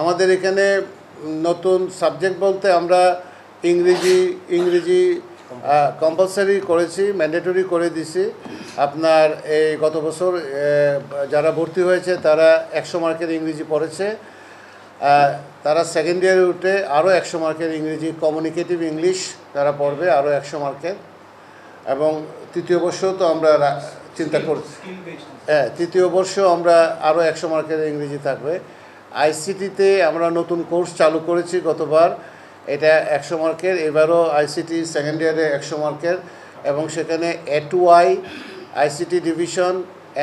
আমাদের এখানে নতুন সাবজেক্ট বলতে আমরা ইংরেজি কম্পালসারি করেছি, ম্যান্ডেটরি করে দিছি। আপনার এই গত বছর যারা ভর্তি হয়েছে তারা 100 মার্কের ইংরেজি পড়েছে। তারা সেকেন্ড ইয়ারে উঠে আরও 100 মার্কের ইংরেজি কমিউনিকেটিভ ইংলিশ তারা পড়বে আরও 100 মার্কের। এবং তৃতীয় বর্ষও তো আমরা চিন্তা করছি, তৃতীয় বর্ষ আমরা আরও 100 মার্কের ইংরেজি থাকবে। আইসিটিতে আমরা নতুন কোর্স চালু করেছি গতবার, এটা 100 মার্কের। এবারও আইসিটি সেকেন্ড ইয়ারে 100 মার্কের, এবং সেখানে A2I ICT division,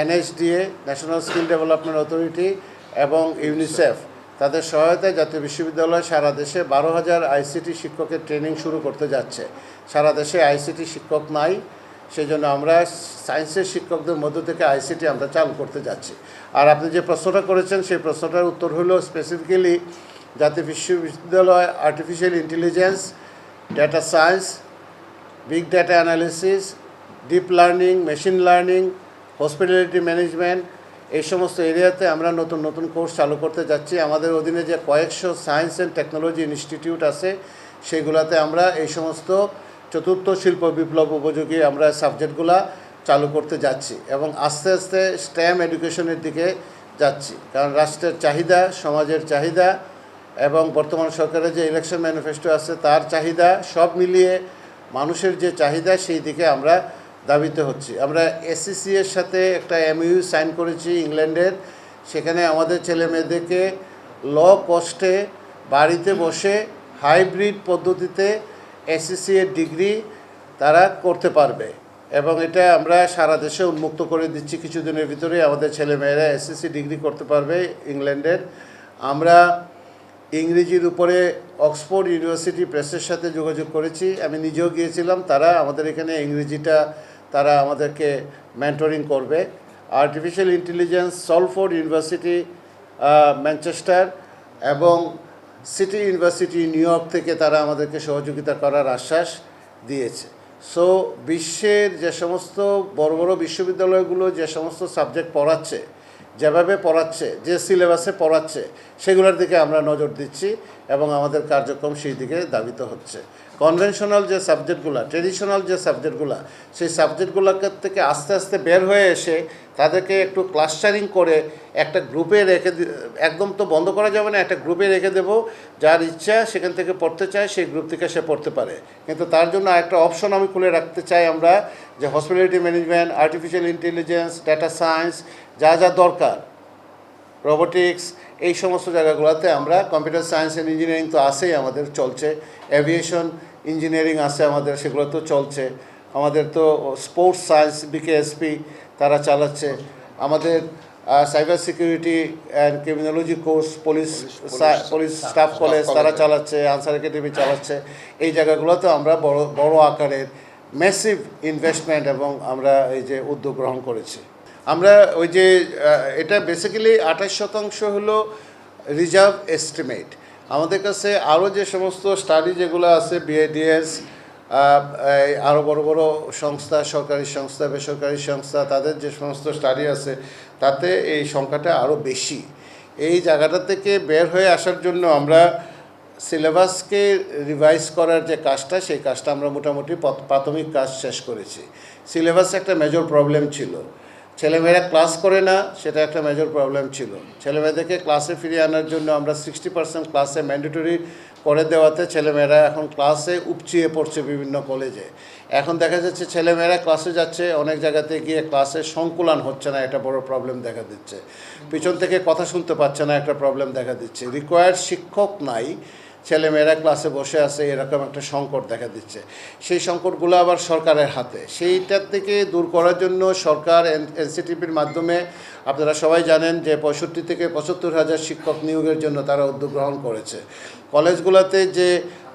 NHDA national skill development authority এবং ইউনিসেফ তাদের সহায়তায় জাতীয় বিশ্ববিদ্যালয় সারা দেশে 12,000 আইসিটি শিক্ষকের ট্রেনিং শুরু করতে যাচ্ছে। সারা দেশে আইসিটি শিক্ষক নাই, সেই জন্য আমরা সায়েন্সের শিক্ষকদের মধ্য থেকে আইসিটি আমরা চালু করতে যাচ্ছি। আর আপনি যে প্রশ্নটা করেছেন সেই প্রশ্নটার উত্তর হলো স্পেসিফিক্যালি জাতীয় বিশ্ববিদ্যালয় artificial intelligence, data science, big data analysis, deep learning, machine learning, hospitality management, এই সমস্ত এরিয়াতে আমরা নতুন নতুন কোর্স চালু করতে যাচ্ছি। আমাদের অধীনে যে কয়েকশো সায়েন্স অ্যান্ড টেকনোলজি ইনস্টিটিউট আছে সেগুলোতে আমরা এই সমস্ত চতুর্থ শিল্প বিপ্লব উপযোগী আমরা সাবজেক্টগুলো চালু করতে যাচ্ছি, এবং আস্তে আস্তে স্টেম এডুকেশনের দিকে যাচ্ছি। কারণ রাষ্ট্রের চাহিদা, সমাজের চাহিদা এবং বর্তমান সরকারের যে ইলেকশন ম্যানিফেস্টো আছে তার চাহিদা, সব মিলিয়ে মানুষের যে চাহিদা সেই দিকে আমরা দাবিতে হচ্ছি। আমরা SCC এর সাথে একটা MOU সাইন করেছি ইংল্যান্ডের, সেখানে আমাদের ছেলে মেয়েদেরকে কস্টে বাড়িতে বসে হাইব্রিড পদ্ধতিতে SCC এর ডিগ্রি তারা করতে পারবে, এবং এটা আমরা সারা দেশে উন্মুক্ত করে দিচ্ছি। কিছুদিনের ভিতরে আমাদের ছেলেমেয়েরা SCC ডিগ্রি করতে পারবে ইংল্যান্ডের। আমরা ইংরেজির উপরে অক্সফোর্ড ইউনিভার্সিটি প্রেসের সাথে যোগাযোগ করেছি, আমি নিজেও গিয়েছিলাম। তারা আমাদের এখানে ইংরেজিটা তারা আমাদেরকে মেন্টরিং করবে। Artificial intelligence, Salford university Manchester এবং সিটি ইউনিভার্সিটি নিউ ইয়র্ক থেকে তারা আমাদেরকে সহযোগিতা করার আশ্বাস দিয়েছে। সো বিশ্বের যে সমস্ত বড় বড় বিশ্ববিদ্যালয়গুলো যে সমস্ত সাবজেক্ট পড়াচ্ছে, যেভাবে পড়াচ্ছে, যে সিলেবাসে পড়াচ্ছে, সেগুলোর দিকে আমরা নজর দিচ্ছি এবং আমাদের কার্যক্রম সেই দিকে ধাবিত হচ্ছে। কনভেনশনাল যে সাবজেক্টগুলো, ট্রেডিশনাল যে সাবজেক্টগুলো, সেই সাবজেক্টগুলোর থেকে আস্তে আস্তে বের হয়ে এসে তাদেরকে একটু ক্লাস্টারিং করে একটা গ্রুপে রেখে, একদম তো বন্ধ করা যাবে না, একটা গ্রুপে রেখে দেবো। যার ইচ্ছা সেখান থেকে পড়তে চায় সেই গ্রুপ থেকে সে পড়তে পারে। কিন্তু তার জন্য একটা অপশন আমি খুলে রাখতে চাই আমরা, যে hospitality management, artificial intelligence, data science, যা যা দরকার, রোবোটিক্স, এই সমস্ত জায়গাগুলোতে আমরা, কম্পিউটার সায়েন্স অ্যান্ড ইঞ্জিনিয়ারিং তো আছেই আমাদের, চলছে, এভিয়েশন ইঞ্জিনিয়ারিং আছে আমাদের, সেগুলো তো চলছে। আমাদের তো স্পোর্টস সায়েন্স BKSP তারা চালাচ্ছে। আমাদের cyber security and criminology course police staff college তারা চালাচ্ছে, আনসার একাডেমি চালাচ্ছে। এই জায়গাগুলোতে আমরা বড় আকারের ম্যাসিভ ইনভেস্টমেন্ট এবং আমরা এই যে উদ্যোগ গ্রহণ করেছি। আমরা ওই যে এটা বেসিক্যালি 28% হলো রিজার্ভ এস্টিমেট। আমাদের কাছে আরও যে সমস্ত স্টাডি যেগুলো আছে, BIDS, আরও বড় বড় সংস্থা, সরকারি সংস্থা, বেসরকারি সংস্থা, তাদের যে সমস্ত স্টাডি আছে তাতে এই সংখ্যাটা আরও বেশি। এই জায়গাটা থেকে বের হয়ে আসার জন্য আমরা সিলেবাসকে রিভাইজ করার যে কাজটা, সেই কাজটা আমরা মোটামুটি প্রাথমিক কাজ শেষ করেছি। সিলেবাস একটা মেজর প্রবলেম ছিল, ছেলেমেয়েরা ক্লাস করে না, সেটা একটা মেজর প্রবলেম ছিল। ছেলেমেয়েদেরকে ক্লাসে ফিরিয়ে আনার জন্য আমরা 60% ক্লাসে ম্যান্ডেটরি করে দেওয়াতে ছেলেমেয়েরা এখন ক্লাসে উপচিয়ে পড়ছে বিভিন্ন কলেজে। এখন দেখা যাচ্ছে ছেলেমেয়েরা ক্লাসে যাচ্ছে, অনেক জায়গাতে গিয়ে ক্লাসে সংকুলান হচ্ছে না, একটা বড় প্রবলেম দেখা দিচ্ছে। পিছন থেকে কথা শুনতে পাচ্ছে না, একটা প্রবলেম দেখা দিচ্ছে। রিকোয়ার্ড শিক্ষক নাই, ছেলেমেয়েরা ক্লাসে বসে আছে, এরকম একটা সংকট দেখা দিচ্ছে। সেই সংকটগুলো আবার সরকারের হাতে। সেইটার থেকে দূর করার জন্য সরকার NCTPর মাধ্যমে, আপনারা সবাই জানেন যে 65 থেকে 75,000 শিক্ষক নিয়োগের জন্য তারা উদ্যোগ গ্রহণ করেছে। কলেজগুলোতে যে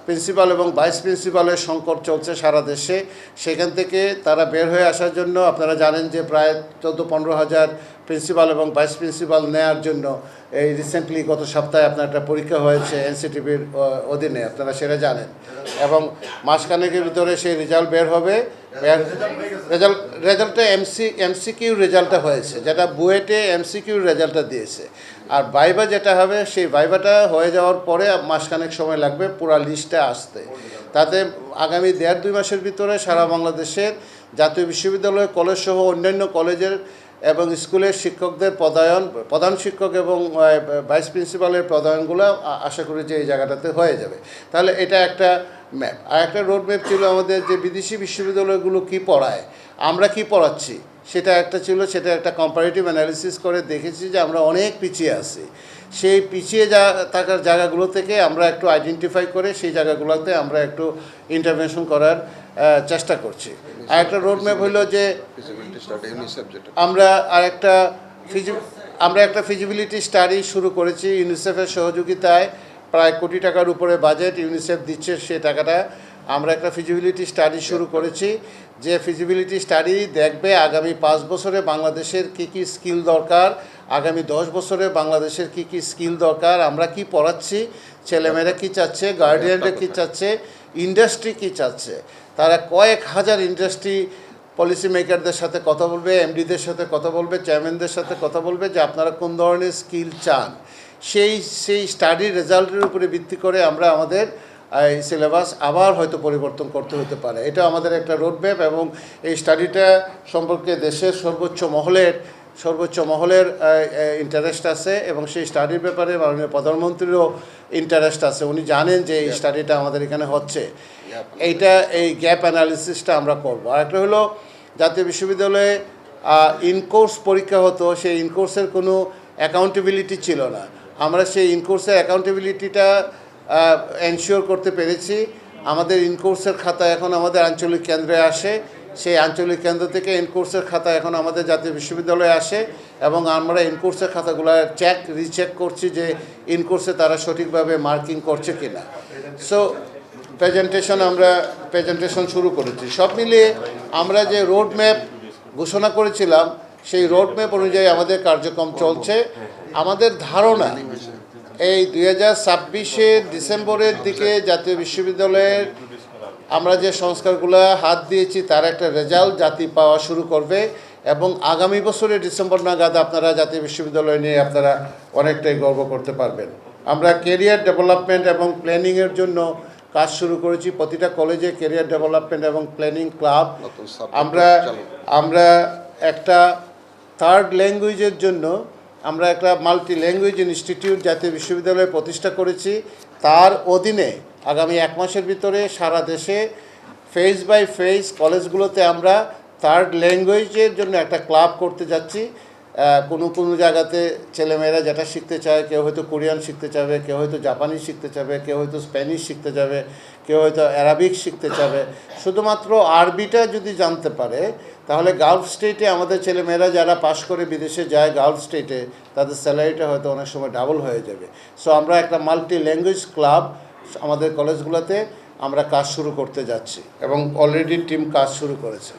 প্রিন্সিপাল এবং ভাইস প্রিন্সিপালের সংকট চলছে সারা দেশে, সেখান থেকে তারা বের হয়ে আসার জন্য আপনারা জানেন যে প্রায় 14-15,000 প্রিন্সিপাল এবং ভাইস প্রিন্সিপাল নেওয়ার জন্য এই রিসেন্টলি গত সপ্তাহে আপনার একটা পরীক্ষা হয়েছে NCTPর অধীনে, আপনারা সেটা জানেন। এবং মাসখানেকের ভিতরে সেই রেজাল্ট বের হবে। রেজাল্টটা এমসিকিউ রেজাল্টটা হয়েছে, যেটা বুয়েটে এমসিকিউ রেজাল্টটা দিয়েছে। আর ভাইভা যেটা হবে সেই ভাইভাটা হয়ে যাওয়ার পরে মাসখানেক সময় লাগবে পুরা লিস্টে আসতে। তাতে আগামী 1.5-2 মাসের ভিতরে সারা বাংলাদেশের জাতীয় বিশ্ববিদ্যালয় কলেজ সহ অন্যান্য কলেজের এবং স্কুলের শিক্ষকদের প্রধান শিক্ষক এবং ভাইস প্রিন্সিপালের পদায়নগুলো আশা করি যে এই জায়গাটাতে হয়ে যাবে। তাহলে এটা একটা ম্যাপ। আর একটা রোড ম্যাপ ছিল আমাদের যে বিদেশি বিশ্ববিদ্যালয়গুলো কি পড়ায়, আমরা কি পড়াচ্ছি, সেটা একটা ছিল। সেটা একটা কম্পারেটিভ অ্যানালিসিস করে দেখেছি যে আমরা অনেক পিছিয়ে আছি। সেই পিছিয়ে থাকার জায়গাগুলো থেকে আমরা একটু আইডেন্টিফাই করে সেই জায়গাগুলোতে আমরা একটু ইন্টারভেনশন করার চেষ্টা করছি। আর একটা রোড ম্যাপ হলো যে আমরা একটা ফিজিবিলিটি স্টাডি শুরু করেছি ইউনিসেফের সহযোগিতায়। প্রায় $1 কোটি টাকার উপরে বাজেট ইউনিসেফ দিচ্ছে। সে টাকাটা আমরা একটা ফিজিবিলিটি স্টাডি শুরু করেছি, যে ফিজিবিলিটি স্টাডি দেখবে আগামী 5 বছরে বাংলাদেশের কী কী স্কিল দরকার, আগামী 10 বছরে বাংলাদেশের কী কী স্কিল দরকার, আমরা কি পড়াচ্ছি, ছেলেমেয়েরা কী চাচ্ছে, গার্ডিয়ানরা কী চাচ্ছে, ইন্ডাস্ট্রি কী চাচ্ছে। তারা কয়েক হাজার ইন্ডাস্ট্রি পলিসি মেকারদের সাথে কথা বলবে, এমডিদের সাথে কথা বলবে, চেয়ারম্যানদের সাথে কথা বলবে যে আপনারা কোন ধরনের স্কিল চান। সেই স্টাডির রেজাল্টের উপরে ভিত্তি করে আমরা আমাদের এই সিলেবাস আবার হয়তো পরিবর্তন করতে হতে পারে। এটা আমাদের একটা রোডম্যাপ এবং এই স্টাডিটা সম্পর্কে দেশের সর্বোচ্চ মহলের ইন্টারেস্ট আছে এবং সেই স্টাডির ব্যাপারে মাননীয় প্রধানমন্ত্রীরও ইন্টারেস্ট আছে। উনি জানেন যে এই স্টাডিটা আমাদের এখানে হচ্ছে। এই গ্যাপ অ্যানালিসিসটা আমরা করবো। আর একটা হলো জাতীয় বিশ্ববিদ্যালয়ে ইনকোর্স পরীক্ষা হতো, সেই ইনকোর্সের কোনো অ্যাকাউন্টেবিলিটি ছিল না। আমরা সেই ইনকোর্সের অ্যাকাউন্টেবিলিটিটা এনশিওর করতে পেরেছি। আমাদের ইনকোর্সের খাতা এখন আমাদের আঞ্চলিক কেন্দ্রে আসে, সেই আঞ্চলিক কেন্দ্র থেকে ইনকোর্সের খাতা এখন আমাদের জাতীয় বিশ্ববিদ্যালয়ে আসে এবং আমরা ইনকোর্সের খাতাগুলো রিচেক করছি যে ইনকোর্সে তারা সঠিকভাবে মার্কিং করছে কিনা। সো প্রেজেন্টেশন শুরু করেছি। সব মিলিয়ে আমরা যে রোড ম্যাপ ঘোষণা করেছিলাম সেই রোড ম্যাপ অনুযায়ী আমাদের কার্যক্রম চলছে। আমাদের ধারণা এই 2026 ডিসেম্বরের দিকে জাতীয় বিশ্ববিদ্যালয়ের আমরা যে সংস্কারগুলো হাত দিয়েছি তার একটা রেজাল্ট জাতি পাওয়া শুরু করবে এবং আগামী বছরের ডিসেম্বর নাগাদ আপনারা জাতীয় বিশ্ববিদ্যালয় নিয়ে আপনারা অনেকটাই গর্ব করতে পারবেন। আমরা ক্যারিয়ার ডেভেলপমেন্ট এবং প্ল্যানিংয়ের জন্য কাজ শুরু করেছি। প্রতিটা কলেজে ক্যারিয়ার ডেভেলপমেন্ট এবং প্ল্যানিং ক্লাব। আমরা একটা থার্ড ল্যাঙ্গুয়েজের জন্য আমরা একটা মাল্টি ল্যাঙ্গুয়েজ ইনস্টিটিউট জাতীয় বিশ্ববিদ্যালয়ে প্রতিষ্ঠা করেছি। তার অধীনে আগামী 1 মাসের ভিতরে সারা দেশে ফেজ বাই ফেজ কলেজগুলোতে আমরা থার্ড ল্যাঙ্গুয়েজের জন্য একটা ক্লাব করতে যাচ্ছি। কোনো জায়গাতে ছেলেমেয়েরা যেটা শিখতে চায়, কেউ হয়তো কোরিয়ান শিখতে চাবে, কেউ হয়তো জাপানি শিখতে চাবে, কেউ হয়তো স্প্যানিশ শিখতে যাবে, কেউ হয়তো অ্যারাবিক শিখতে চাবে। শুধুমাত্র আরবিটা যদি জানতে পারে তাহলে গালফ স্টেটে আমাদের ছেলেমেয়েরা যারা পাশ করে বিদেশে যায় গালফ স্টেটে, তাদের স্যালারিটা হয়তো অনেক সময় ডাবল হয়ে যাবে। সো আমরা একটা মাল্টি ল্যাঙ্গুয়েজ ক্লাব আমাদের কলেজগুলোতে আমরা কাজ শুরু করতে যাচ্ছি এবং অলরেডি টিম কাজ শুরু করেছে।